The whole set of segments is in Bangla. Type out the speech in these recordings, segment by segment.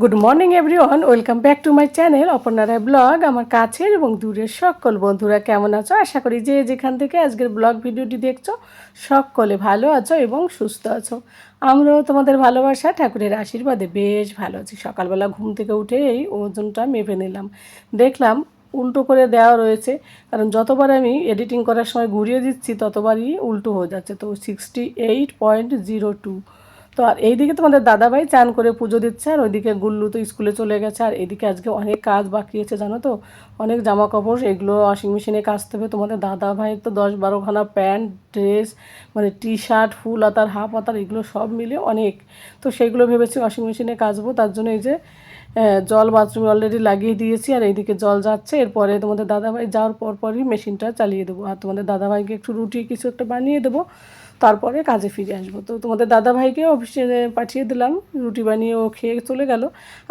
Good morning everyone, welcome back to my channel Aparna Roy blog. আমার কাছের এবং দূরের সকল বন্ধুরা কেমন আছো? আশা করি যে যেখান থেকে আজকের ব্লগ ভিডিওটি দেখছো সকলে ভালো আছো এবং সুস্থ আছো। আমরাও তোমাদের ভালোবাসা ঠাকুরের আশীর্বাদে বেশ ভালো আছি। সকালবেলা ঘুম থেকে উঠেই ওজনটা মেপে নিলাম, দেখলাম উল্টো করে দেওয়া রয়েছে, কারণ যতবার আমি এডিটিং করার সময় ঘুরিয়ে দিচ্ছি ততবারই উল্টো হয়ে যাচ্ছে। তো 68.02। তো আর এইদিকে তোমাদের দাদাভাই চান করে পুজো দিচ্ছে, আর ওইদিকে গুল্লু তো স্কুলে চলে গেছে। আর এদিকে আজকে অনেক কাজ বাকি আছে জানো তো, অনেক জামা কাপড়, এগুলো ওয়াশিং মেশিনে কাচতে হবে। তোমাদের দাদাভাই তো 10-12খানা প্যান্ট, ড্রেস, মানে টি শার্ট, ফুল হাতার, হাফ হাতার, এগুলো সব মিলে অনেক। তো সেইগুলো ভেবেছি ওয়াশিং মেশিনে কাচবো। তার জন্য এই যে জল বাথরুমে অলরেডি লাগিয়ে দিয়েছি, আর এইদিকে জল যাচ্ছে। এরপরে তোমাদের দাদাভাই যাওয়ার পরই মেশিনটা চালিয়ে দেবো, আর তোমাদের দাদাভাইকে একটু রুটি কিছু একটা বানিয়ে দেবো, তারপরে কাজে ফিরে আসবো। তো তোমাদের দাদাভাইকে অফিসে পাঠিয়ে দিলাম, রুটি বানিয়ে ও খেয়ে চলে গেল।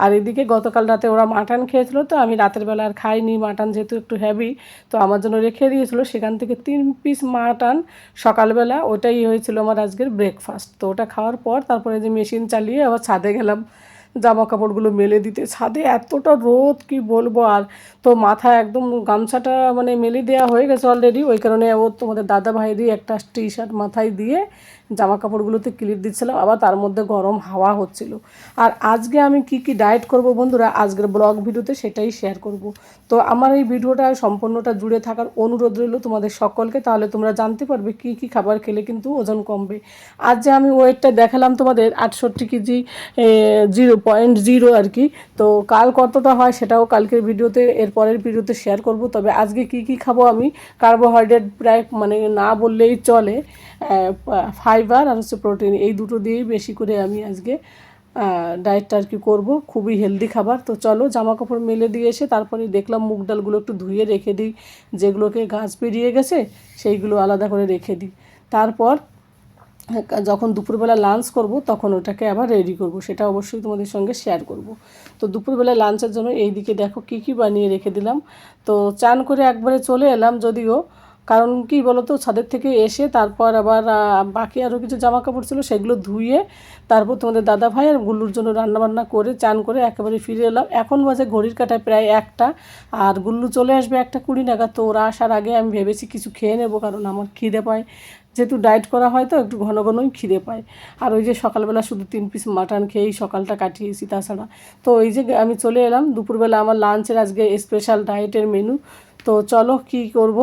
আর এদিকে গতকাল রাতে ওরা মাটন খেয়েছিলো, তো আমি রাতের বেলা আর খাইনি মাটন, যেহেতু একটু হেভি, তো আমার জন্য রেখে দিয়েছিলো। সেখান থেকে 3 পিস মাটন সকালবেলা, ওটাই হয়েছিল আমার আজকের ব্রেকফাস্ট। তো ওটা খাওয়ার পর তারপরে যে মেশিন চালিয়ে আবার ছাদে গেলাম জামা কাপড়গুলো মেলে দিতে। ছাদে এতটা রোদ কি বলবো। আর তো মাথায় একদম গামছাটা মানে মেলে দেওয়া হয়ে গেছে অলরেডি, ওই কারণে ও তোমাদের দাদা ভাইয়েরই একটা টি শার্ট মাথায় দিয়ে জামা কাপড়গুলোতে ক্লিপ দিচ্ছিলাম, আবার তার মধ্যে গরম হাওয়া হচ্ছিল। আর আজকে আমি কি ডায়েট করব বন্ধুরা, আজকের ব্লগ ভিডিওতে সেটাই শেয়ার করব। তো আমার এই ভিডিওটা সম্পূর্ণটা জুড়ে থাকার অনুরোধ রইল তোমাদের সকলকে, তাহলে তোমরা জানতে পারবে কি খাবার খেলে কিন্তু ওজন কমবে। আজ যে আমি ওয়েটটা দেখালাম তোমাদের 68 কেজি 0.0 আর কি। তো কাল কতটা হয় সেটাও কালকের ভিডিওতে, এর পরের ভিডিওতে শেয়ার করব। তবে আজকে কি খাবো আমি, কার্বোহাইড্রেট প্রায় মানে না বললেই চলে, ফাইবার আর হচ্ছে প্রোটিন, এই দুটো দিয়েই বেশি করে আমি আজকে ডায়েটটা আর কি করবো। খুবই হেলদি খাবার। তো চলো জামা কাপড় মেলে দিয়ে এসে তারপরে দেখলাম মুগ ডালগুলো একটু ধুয়ে রেখে দিই, যেগুলোকে গাছ পেরিয়ে গেছে সেইগুলো আলাদা করে রেখে দিই। তারপর যখন দুপুরবেলা লাঞ্চ করব তখন ওটাকে আবার রেডি করব, সেটা অবশ্যই তোমাদের সঙ্গে শেয়ার করব। তো দুপুরবেলা লাঞ্চের জন্য এই দিকে দেখো কি বানিয়ে রেখে দিলাম। তো চান করে একবারে চলে এলাম, যদিও কারণ কি বলো তো, ছাদের থেকে এসে তারপর আবার বাকি আরও কিছু জামা কাপড় ছিল সেগুলো ধুয়ে তারপর তোমাদের দাদা ভাই আর গুল্লুর জন্য রান্নাবান্না করে চান করে একেবারে ফিরে এলাম। এখন বাজে ঘড়ির কাঁটায় প্রায় 1টা, আর গুল্লু চলে আসবে 1:20 নাগাদ। তো ওরা আসার আগে আমি ভেবেছি কিছু খেয়ে নেবো, কারণ আমার খিদে পায়, যেহেতু ডায়েট করা হয় তো একটু ঘনই খিদে পায়। আর ওই যে সকালবেলা শুধু 3 পিস মাটন খেয়েই সকালটা কাটিয়েছি তাছাড়া। তো এই যে আমি চলে এলাম দুপুরবেলা আমার লাঞ্চের আজকে স্পেশাল ডায়েটের মেনু। তো চলো কি করব।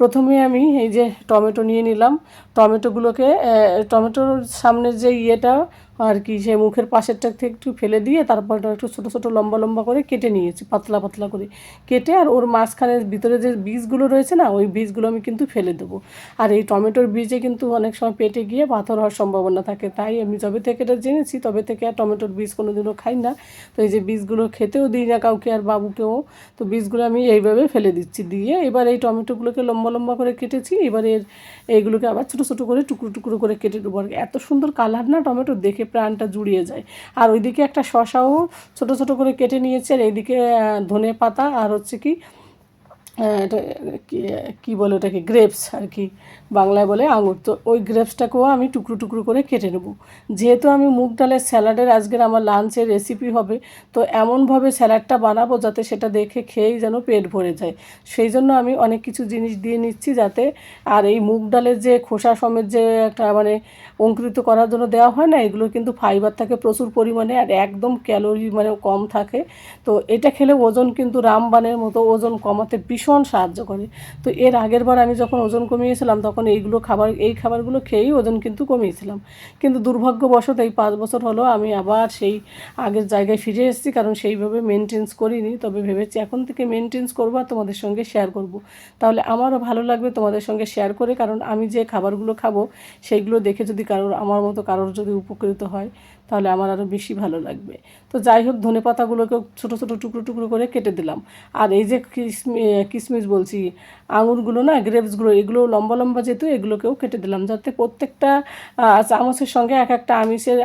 প্রথমে আমি এই যে টমেটো নিয়ে নিলাম, টমেটোগুলোকে টমেটোর সামনের যে ইয়েটা আর কি, সে মুখের পাশেরটা থেকে একটু ফেলে দিয়ে তারপর একটু ছোটো লম্বা করে কেটে নিয়েছি, পাতলা করে কেটে। আর ওর মাঝখানের ভিতরে যে বীজগুলো রয়েছে না, ওই বীজগুলো আমি কিন্তু ফেলে দেবো। আর এই টমেটোর বীজে কিন্তু অনেক সময় পেটে গিয়ে পাথর হওয়ার সম্ভাবনা থাকে, তাই আমি যবে থেকে এটা জেনেছি তবে থেকে আর টমেটোর বীজ কোনো দিনও খাই না। তো এই যে বীজগুলো খেতেও দিই না কাউকে, আর বাবুকেও। তো বীজগুলো আমি এইভাবে ফেলে দিচ্ছি, দিয়ে এবার এই টমেটোগুলোকে লম্বা করে কেটেছি। এবার এইগুলোকে আবার ছোটো করে টুকরো করে কেটে দেবো। আর এত সুন্দর কালার না টমেটো, দেখে প্রাণটা জুড়িয়ে যায়। আর ওইদিকে একটা শসাও ছোটো করে কেটে নিয়েছি। আর এইদিকে ধনে পাতা আর হচ্ছে কি এটা কী বলে ওটাকে, গ্রেপস আর কি, বাংলায় বলে আঙুর। তো ওই গ্রেপসটাকেও আমি টুকরো করে কেটে নেব। যেহেতু আমি মুগ ডালের স্যালাডের আজকের আমার লাঞ্চের রেসিপি হবে, তো এমনভাবে স্যালাডটা বানাবো যাতে সেটা দেখে খেয়েই যেন পেট ভরে যায়। সেই জন্য আমি অনেক কিছু জিনিস দিয়ে নিচ্ছি যাতে। আর এই মুগ ডালের যে খোসা সমেত যে একটা মানে অঙ্কুরিত করার জন্য দেওয়া হয় না, এগুলো কিন্তু ফাইবার থাকে প্রচুর পরিমাণে, আর একদম ক্যালোরি মানে কম থাকে। তো এটা খেলে ওজন কিন্তু রামবানের মতো ওজন কমাতে ভীষণ সাহায্য করে। তো এর আগের বার আমি যখন ওজন কমিয়েছিলাম তখন এই খাবারগুলো খেয়েই ওজন কিন্তু কমিয়েছিলাম। কিন্তু দুর্ভাগ্যবশত এই 5 বছর হলো আমি আবার সেই আগের জায়গায় ফিরে এসেছি, কারণ সেইভাবে মেনটেন্স করিনি। তবে ভেবেছি এখন থেকে মেনটেন্স করবো আর তোমাদের সঙ্গে শেয়ার করব। তাহলে আমারও ভালো লাগবে তোমাদের সঙ্গে শেয়ার করে, কারণ আমি যে খাবারগুলো খাবো সেইগুলো দেখে যদি আমার মতো কারোর যদি উপকৃত হয় তাহলে আমার আরও বেশি ভালো লাগবে। তো যাই হোক, ধনে পাতাগুলোকে ছোটো টুকরো করে কেটে দিলাম। আর এই যে কিশমিশ বলছি, আঙুরগুলো না, গ্রেপসগুলো, এগুলো লম্বা যেহেতু এগুলোকেও কেটে দিলাম, যাতে প্রত্যেকটা চামচের সঙ্গে একটা আমিষের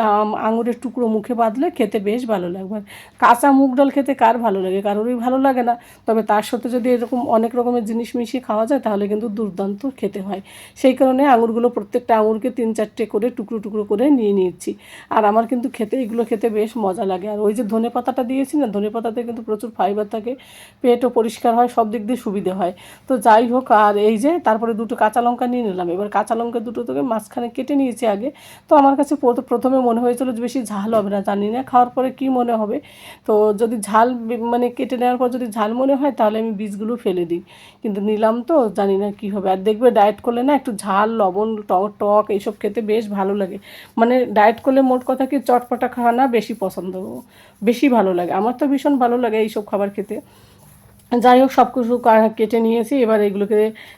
আঙুরের টুকরো মুখে বাঁধলে খেতে বেশ ভালো লাগবে। কাঁচা মুগ ডাল খেতে কার ভালো লাগে, কারোরই ভালো লাগে না। তবে তার সাথে যদি এরকম অনেক রকমের জিনিস মিশিয়ে খাওয়া যায় তাহলে কিন্তু দুর্দান্ত খেতে হয়। সেই কারণে প্রত্যেকটা আঙুরকে 3-4টে করে টুকরো করে নিয়ে নিচ্ছি। আর আমার কিন্তু এগুলো খেতে বেশ মজা লাগে। আর ওই যে ধনে পাতাটা দিয়েছি না, ধনে পাতাতে কিন্তু প্রচুর ফাইবার থাকে, পেটও পরিষ্কার হয়, সব দিক দিয়ে সুবিধে হয়। তো যাই হোক, আর এই যে তারপরে দুটো কাঁচা লঙ্কা নিয়ে নিলাম। এবার কাঁচা লঙ্কা দুটো থেকে মাঝখানে কেটে নিয়েছি আগে। তো আমার কাছে প্রথমে মনে হয়েছিল যে বেশি ঝাল হবে না, জানি না খাওয়ার পরে কি মনে হবে। তো যদি ঝাল মানে কেটে নেওয়ার পর যদি ঝাল মনে হয় তাহলে আমি বীজগুলো ফেলে দিই, কিন্তু নিলাম তো জানি না কী হবে। আর দেখবে ডায়েট করলে না একটু ঝাল, লবণ, টক এইসব খেতে বেশ ভালো লাগে। মানে ডায়েট করলে মোট কথা কি চটপটা খাওয়া না বেশি পছন্দ, বেশি ভালো লাগে। আমার তো ভীষণ ভালো লাগে এইসব খাবার খেতে। যাই হোক, সব কিছু কেটে নিয়েছি। এবার এগুলোকে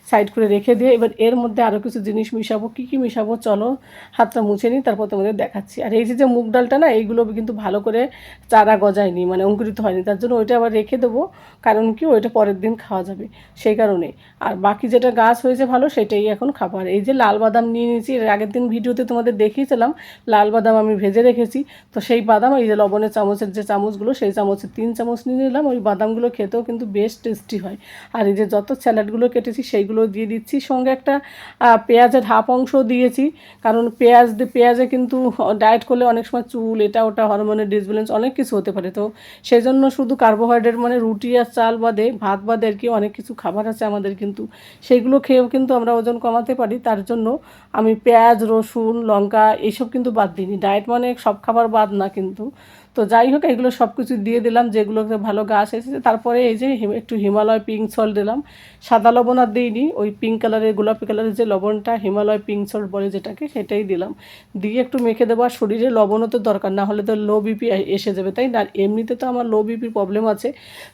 সাইড করে রেখে দিয়ে এবার এর মধ্যে আরও কিছু জিনিস মিশাবো। কী কী মিশাবো চলো হাতটা মুছে নিই, তারপর তোমাদের দেখাচ্ছি। আর এই যে মুগ ডালটা না, এইগুলো কিন্তু ভালো করে চারা গজায়নি, মানে অঙ্কুরিত হয়নি, তার জন্য ওইটা আবার রেখে দেবো। কারণ কি, ওইটা পরের দিন খাওয়া যাবে সেই কারণে। আর বাকি যেটা গাছ হয়েছে ভালো, সেটাই এখন খাবো। আর এই যে লাল বাদাম নিয়ে নিয়েছি, এর আগের দিন ভিডিওতে তোমাদের দেখিয়েছিলাম লাল বাদাম আমি ভেজে রেখেছি। তো সেই বাদাম, এই যে লবণের চামচের যে চামচগুলো, সেই চামচের 3 চামচ নিয়ে নিলাম। ওই বাদামগুলো খেতেও কিন্তু বেশ টেস্টি হয়। আর এই যে যত স্যালাডগুলো কেটেছি সেইগুলো দিয়ে দিচ্ছি, সঙ্গে একটা পেঁয়াজের হাফ অংশ দিয়েছি। কারণ পেঁয়াজে কিন্তু ডায়েট করলে অনেক সময় চুল, এটা ওটা, হরমোনের ডিসব্যালেন্স, অনেক কিছু হতে পারে। তো সেই জন্য শুধু কার্বোহাইড্রেট মানে রুটি আর চাল বাদে, ভাত বাদে আর কি অনেক কিছু খাবার আছে আমাদের, কিন্তু সেইগুলো খেয়েও কিন্তু আমরা ওজন কমাতে পারি। তার জন্য আমি পেঁয়াজ, রসুন, লঙ্কা এইসব কিন্তু বাদ দিইনি। ডায়েট মানে সব খাবার বাদ না কিন্তু। তো যাই হোক, এগুলো সব কিছু দিয়ে দিলাম যেগুলোতে ভালো গাছ এসেছে। তারপরে এই যে একটু হিমালয় পিঙ্ক সল্ট দিলাম, সাদা লবণ আর দিইনি, ওই পিঙ্ক কালারের, গোলাপি কালারের যে লবণটা, হিমালয় পিঙ্ক সল্ট বলে যেটাকে, সেটাই দিলাম। দিয়ে একটু মেখে দেবো। আর শরীরে লবণও তো দরকার, না হলে তো লো বিপি এসে যাবে, তাই না? আর এমনিতে তো আমার লো বিপির প্রবলেম আছে,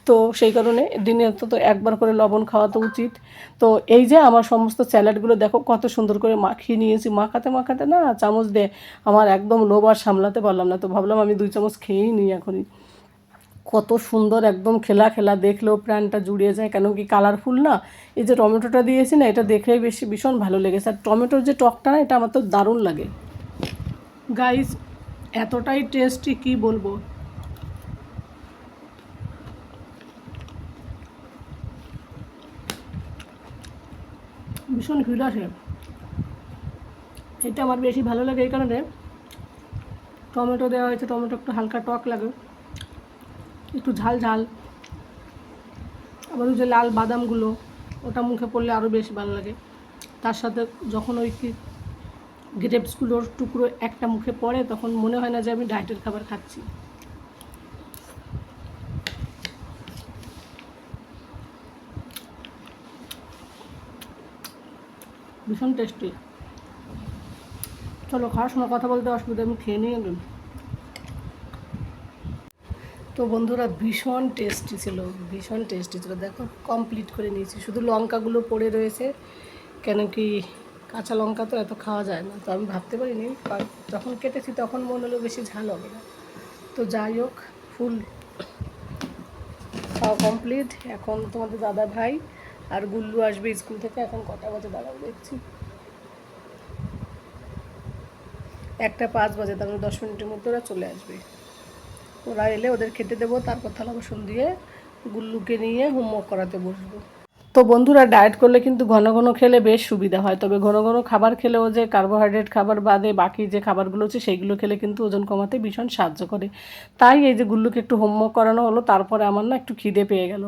তো সেই কারণে দিনে অন্তত একবার করে লবণ খাওয়া তো উচিত। তো এই যে আমার সমস্ত স্যালাডগুলো দেখো কত সুন্দর করে মাখিয়ে নিয়েছি। মাখাতে মাখাতে না চামচ দিয়ে আমার একদম লোভ আর সামলাতে পারলাম না, তো ভাবলাম আমি 2 চামচ খেয়েই নিই এখনই। কত সুন্দর, একদম খেলা খেলা, দেখলেও প্রাণটা জুড়িয়ে যায়। কেন কি কালারফুল না? এই যে টমেটোটা দিয়েছি না, এটা দেখলেই ভীষণ ভালো লেগেছে। আর টমেটোর যে টকটা না, এটা আমার তো দারুণ লাগে গাইস, এতটাই টেস্টি কি বলবো। ভীষণ ভিড় আসে, এটা আমার বেশি ভালো লাগে এই কারণে টমেটো দেওয়া হয়েছে। টমেটো একটু হালকা টক লাগে, একটু ঝাল ঝাল। আবার ওই যে লাল বাদামগুলো, ওটা মুখে পড়লে আরও বেশি ভালো লাগে। তার সাথে যখন ওই গ্রেপসগুলোর টুকরো একটা মুখে পড়ে, তখন মনে হয় না যে আমি ডায়েটের খাবার খাচ্ছি। ভীষণ টেস্টি। চলো, খাওয়ার সময় কথা বলতে অসুবিধা, আমি খেয়ে নিয়ে এলাম। তো বন্ধুরা, ভীষণ টেস্টি ছিল, ভীষণ টেস্টি ছিল। দেখো কমপ্লিট করে নিয়েছি, শুধু লঙ্কাগুলো পড়ে রয়েছে। কেন কি কাঁচা লঙ্কা তো এত খাওয়া যায় না, তো আমি ভাবতে পারিনি, যখন কেটেছি তখন মনে হলো বেশি ঝাল হবে না। তো যাই হোক, ফুল খাওয়া কমপ্লিট। এখন তোমাদের দাদা ভাই আর গুল্লু আসবে স্কুল থেকে। এখন কটা বাজে দাঁড়াও দেখছি, 1:05 বাজে, তার মানে 10 মিনিটের মধ্যে ওরা চলে আসবে। ওরা এলে ওদের খেতে দেবো, তারপর থালা বাসন দিয়ে গুল্লুকে নিয়ে হোমওয়ার্ক করাতে বসবো। তো বন্ধুরা, ডায়েট করলে কিন্তু ঘন ঘন খেলে বেশ সুবিধা হয়, তবে ঘন ঘন খাবার খেলেও যে কার্বোহাইড্রেট খাবার বাদে বাকি যে খাবারগুলো আছে সেইগুলো খেলে কিন্তু ওজন কমাতে ভীষণ সাহায্য করে। তাই এই যে গুল্লুকে একটু হোমওয়ার্ক করানো হলো, তারপরে আমার না একটু খিদে পেয়ে গেল।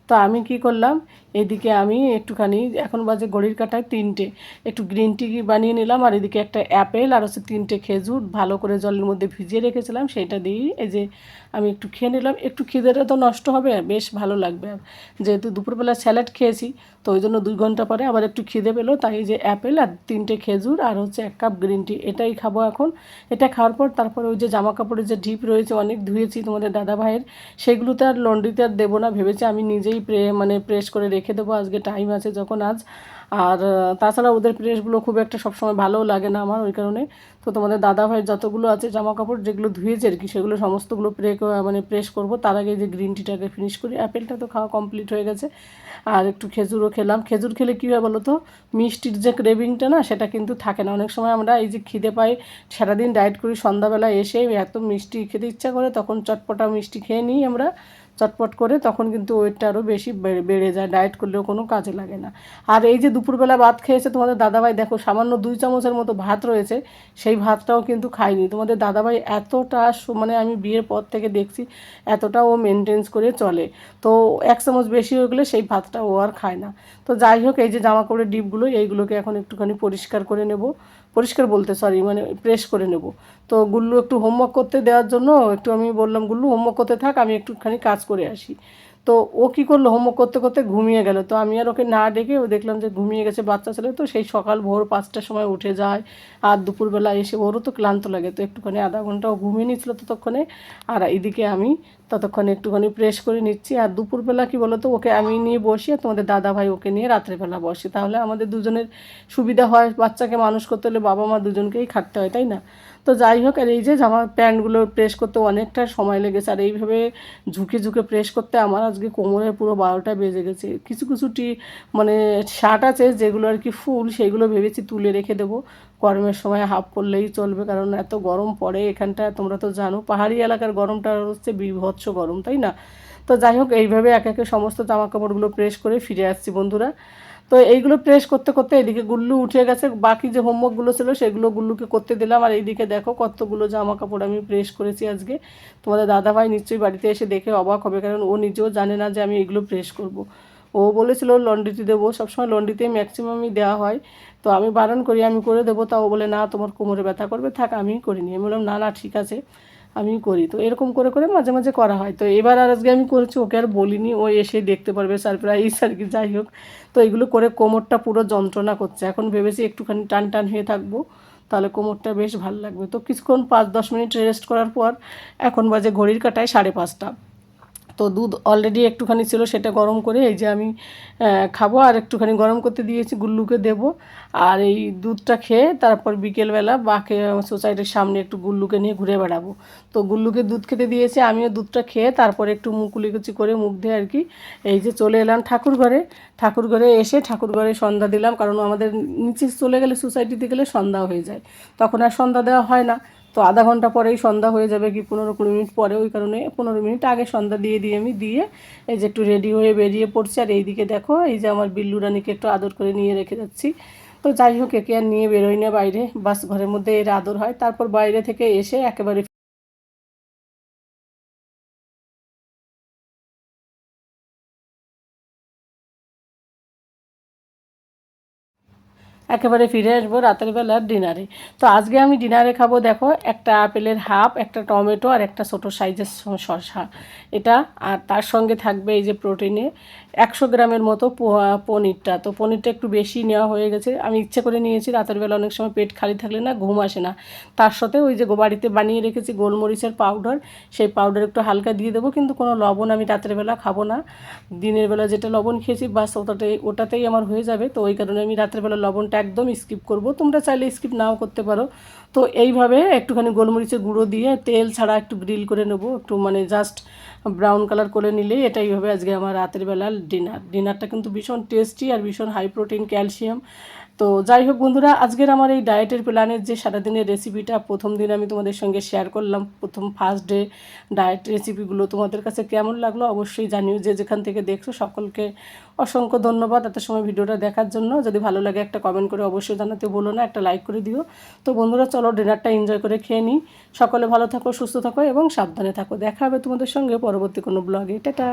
তো আমি কি করলাম, এদিকে আমি একটুখানি, এখন বাজে ঘড়ির কাঁটায় 3টে, একটু গ্রিন টি বানিয়ে নিলাম। আর এদিকে একটা অ্যাপেল আর হচ্ছে 3টে খেজুর ভালো করে জলের মধ্যে ভিজিয়ে রেখেছিলাম, সেইটা দিয়েই এই যে আমি একটু খেয়ে নিলাম। একটু খিদেটা তো নষ্ট হবে, বেশ ভালো লাগবে। আর যেহেতু দুপুরবেলা স্যালাড খেয়েছি, তো ওই জন্য 2 ঘন্টা পরে আবার একটু খিদে পেলো, তাই যে অ্যাপেল আর 3টে খেজুর আর হচ্ছে 1 কাপ গ্রিন টি, এটাই খাবো এখন। এটা খাওয়ার পর তারপরে ওই যে জামা কাপড়ের যে ঢিপ রয়েছে, অনেক ধুয়েছি তোমাদের দাদা ভাইয়ের, সেগুলোতে আর লন্ড্রিতে আর দেবো না, ভেবেছি আমি নিজেই প্রেস করে রেখে দেবো, আজকে টাইম আছে যখন আজ। আর তাছাড়া ওদের প্রেসগুলো খুব একটা সবসময় ভালোও লাগে না আমার, ওই কারণে। তো তোমাদের দাদা ভাইয়ের যতগুলো আছে জামা কাপড় যেগুলো ধুয়েছে আর কি, সেগুলো সমস্তগুলো প্রেস করব। তার আগে যে গ্রিন টিটাকে ফিনিশ করি। অ্যাপেলটা তো খাওয়া কমপ্লিট হয়ে গেছে, আর একটু খেজুরও খেলাম। খেজুর খেলে কী হয় বলো তো, মিষ্টির যে ক্রেভিংটা না, সেটা কিন্তু থাকে না। অনেক সময় আমরা এই যে খিদে পাই, সারাদিন ডায়েট করি, সন্ধ্যাবেলা এসে এত মিষ্টি খেতে ইচ্ছা করে, তখন চটপটা মিষ্টি খেয়ে নিই আমরা, চটপট করে, তখন কিন্তু ওয়েটটা আরও বেশি বেড়ে যায়, ডায়েট করলেও কোনো কাজে লাগে না। আর এই যে দুপুরবেলা ভাত খেয়েছে তোমাদের দাদাভাই, দেখো সামান্য 2 চামচের মতো ভাত রয়েছে, সেই ভাতটাও কিন্তু খায়নি। তোমাদের দাদাভাই এতটা মানে আমি বিয়ের পর থেকে দেখছি এতটা ও মেনটেন্স করে চলে। তো 1 চামচ বেশি হয়ে গেলে সেই ভাতটা ও আর খায় না। তো যাই হোক, এই যে জামা কাপড়ের ডিপগুলো এইগুলোকে এখন একটুখানি পরিষ্কার করে নেব, পরিষ্কার বলতে সরি মানে প্রেস করে নেব। তো গুল্লু একটু হোমওয়ার্ক করতে দেওয়ার জন্য একটু আমি বললাম, গুল্লু হোমওয়ার্ক করতে থাক, আমি একটুখানি কাজ করে আসি। তো ও কী করলো, হোমওয়ার্ক করতে করতে ঘুমিয়ে গেল। তো আমি আর ওকে না ডেকে ও দেখলাম যে ঘুমিয়ে গেছে বাচ্চা ছেলে, তো সেই সকাল ভোর 5টার সময় উঠে যায়। আর দুপুরবেলা এসে ওরও তো ক্লান্ত লাগে, তো একটুখানি আধা ঘন্টা ও ঘুমিয়ে নিচ্ছিল ততক্ষণে। আর এইদিকে আমি ততক্ষণে একটুখানি প্রেস করে নিচ্ছি। আর দুপুরবেলা কী বলো তো, ওকে আমি নিয়ে বসি আর তোমাদের দাদাভাই ওকে নিয়ে রাত্রেবেলা বসে, তাহলে আমাদের দুজনের সুবিধা হয়। বাচ্চাকে মানুষ করতে হলে বাবা মা দুজনকেই খাটতে হয়, তাই না? তো যাই হোক, আর এই যে জামা প্যান্টগুলো প্রেস করতে অনেকটা সময় লেগেছে, আর এইভাবে ঝুঁকে ঝুঁকে প্রেস করতে আমার আজকে কোমরের পুরো 12টা বেজে গেছে। কিছু কিছু মানে শার্ট আছে যেগুলো আর কি ফুল, সেগুলো ভেবেছি তুলে রেখে দেবো, গরমের সময় হাফ পরলেই চলবে, কারণ এত গরম পড়ে এখানটা, তোমরা তো জানো পাহাড়ি এলাকার গরমটা হচ্ছে বিভৎস গরম, তাই না? তো যাই হোক, এইভাবে এক একে সমস্ত জামা কাপড়গুলো প্রেস করে ফিরে আসছি বন্ধুরা। তো এইগুলো প্রেস করতে করতে এদিকে গুল্লু উঠে গেছে, বাকি যে হোমওয়ার্কগুলো ছিল সেগুলো গুল্লুকে করতে দিলাম। আর এইদিকে দেখো কতগুলো জামা কাপড় আমি প্রেস করেছি আজকে। তোমাদের দাদাভাই নিশ্চয়ই বাড়িতে এসে দেখে অবাক হবে, কারণ ও নিজেও জানে না যে আমি এগুলো প্রেস করব। ও বলেছিল লন্ড্রিতে দেবো, সবসময় লন্ড্রিতেই ম্যাক্সিমামই দেওয়া হয়। তো আমি বারণ করি আমি করে দেবো, তাও বলে না তোমার কোমরে ব্যথা করবে, থাক আমিই করিনি। আমি বললাম না না ঠিক আছে আমি করি। তো এরকম করে করে মাঝে মাঝে করা হয়। তো এবার আর আজকে আমি করেছি, ওকে আর বলিনি, ও এসে দেখতে পারবে সারপ্রাইজ আর কি। যাই হোক, তো এগুলো করে কোমরটা পুরো যন্ত্রণা করছে। এখন ভেবেছি একটুখানি টান টান হয়ে থাকবো, তাহলে কোমরটা বেশ ভালো লাগবে। তো কিছুক্ষণ 5-10 মিনিট রেস্ট করার পর এখন বাজে ঘড়ির কাঁটায় 5:30। তো দুধ অলরেডি একটুখানি ছিল, সেটা গরম করে এই যে আমি খাবো, আর একটুখানি গরম করতে দিয়েছি গুল্লুকে দেবো। আর এই দুধটা খেয়ে তারপর বিকেলবেলা বাকে সোসাইটির সামনে একটু গুল্লুকে নিয়ে ঘুরে বেড়াবো। তো গুল্লুকে দুধ খেতে দিয়েছি, আমিও দুধটা খেয়ে তারপরে একটু মুখ কুলিকুচি করে মুখ দিয়ে আর কি এই যে চলে এলাম ঠাকুর ঘরে। ঠাকুর ঘরে এসে ঠাকুর ঘরে সন্ধ্যা দিলাম, কারণ আমাদের নিচে চলে গেলে সোসাইটিতে গেলে সন্ধ্যা হয়ে যায়, তখন আর সন্ধ্যা দেওয়া হয় না। তো আধা ঘন্টা পরেই সন্ধ্যা হয়ে যাবে, কি 15-20 মিনিট পরে, ওই কারণে 15 মিনিট আগে সন্ধ্যা দিয়ে আমি দিয়ে এই যে একটু রেডি হয়ে বেরিয়ে পড়ছি। আর এইদিকে দেখো এই যে আমার বিল্লু রানীকে একটু আদর করে নিয়ে রেখে যাচ্ছি। তো যাই হোক, একে আর নিয়ে বেরোই না বাইরে, বাস ঘরের মধ্যে এর আদর হয়। তারপর বাইরে থেকে এসে একেবারে একেবারে ফিরে আসবো রাতের বেলার ডিনারে। তো আজকে আমি ডিনারে খাবো, দেখো একটা আপেলের হাফ, একটা টমেটো আর একটা ছোটো সাইজের শসা, এটা। আর তার সঙ্গে থাকবে এই যে প্রোটিনে 100 গ্রামের মতো পনিরটা। তো পনিরটা একটু বেশি নেওয়া হয়ে গেছে, আমি ইচ্ছে করে নিয়েছি, রাতের বেলা অনেক সময় পেট খালি থাকলে না ঘুম আসে না। তার সাথে ওই যে বাড়িতে বানিয়ে রেখেছি গোলমরিচের পাউডার, সেই পাউডার একটু হালকা দিয়ে দেবো, কিন্তু কোনো লবণ আমি রাতের বেলা খাবো না। দিনের বেলা যেটা লবণ খেয়েছি বাস ওটাতেই আমার হয়ে যাবে। তো ওই কারণে আমি রাতের বেলা লবণটা একদম স্কিপ করব, তোমরা চাইলে স্কিপ নাও করতে পারো। তো এইভাবে একটুখানি গোলমরিচের গুঁড়ো দিয়ে তেল ছাড়া একটু গ্রিল করে নেবো, একটু মানে জাস্ট ব্রাউন কালার করে নিলেই এটাই হবে আজকে আমার রাতের বেলার ডিনারটা কিন্তু ভীষণ টেস্টি আর ভীষণ হাই প্রোটিন ক্যালসিয়াম। তো যাই হোক বন্ধুরা, আজকের আমার এই ডায়েটের প্ল্যানের যে সারাদিনের রেসিপিটা প্রথম দিন আমি তোমাদের সঙ্গে শেয়ার করলাম, প্রথম ফার্স্ট ডে ডায়েট রেসিপিগুলো তোমাদের কাছে কেমন লাগলো অবশ্যই জানিও, যে যেখান থেকে দেখছো সকলকে অসংখ্য ধন্যবাদ এত সময় ভিডিওটা দেখার জন্য। যদি ভালো লাগে একটা কমেন্ট করে অবশ্যই জানাতে বলো না, একটা লাইক করে দিও। তো বন্ধুরা চলো ডিনারটা এনজয় করে খেয়ে নিই। সকলে ভালো থাকো, সুস্থ থাকো এবং সাবধানে থাকো। দেখা হবে তোমাদের সঙ্গে পরবর্তী কোনো ব্লগে। টাটা।